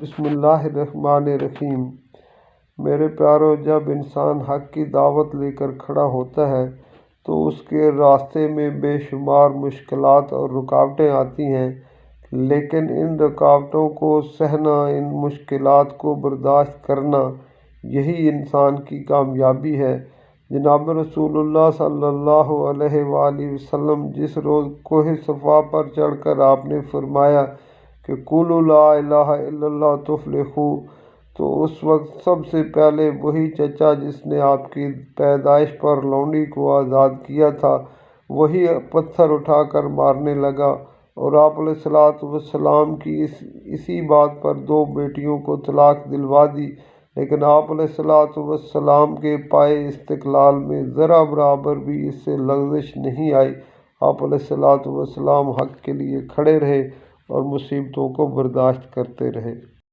بسم اللہ الرحمن الرحیم۔ میرے پیارو، جب انسان حق کی دعوت لے کر کھڑا ہوتا ہے تو اس کے راستے میں بے شمار مشکلات اور رکاوٹیں آتی ہیں، لیکن ان رکاوٹوں کو سہنا، ان مشکلات کو برداشت کرنا، یہی انسان کی کامیابی ہے۔ جناب رسول اللہ صلی اللہ علیہ وآلہ وسلم جس روز کوہ صفا پر چڑھ کر آپ نے فرمایا کہ قولوا لا الہ الا اللہ تفلحوا، تو اس وقت سب سے پہلے وہی چچا جس نے آپ کی پیدائش پر لونڈی کو آزاد کیا تھا، وہی پتھر اٹھا کر مارنے لگا، اور آپ علیہ الصلوۃ والسلام کی اسی بات پر 2 بیٹیوں کو طلاق دلوا دی، لیکن آپ علیہ الصلوۃ والسلام کے پائے استقلال میں ذرا برابر بھی اس سے لغزش نہیں آئی۔ آپ علیہ الصلوۃ والسلام حق کے لیے کھڑے رہے اور مصیبتوں کو برداشت کرتے رہے۔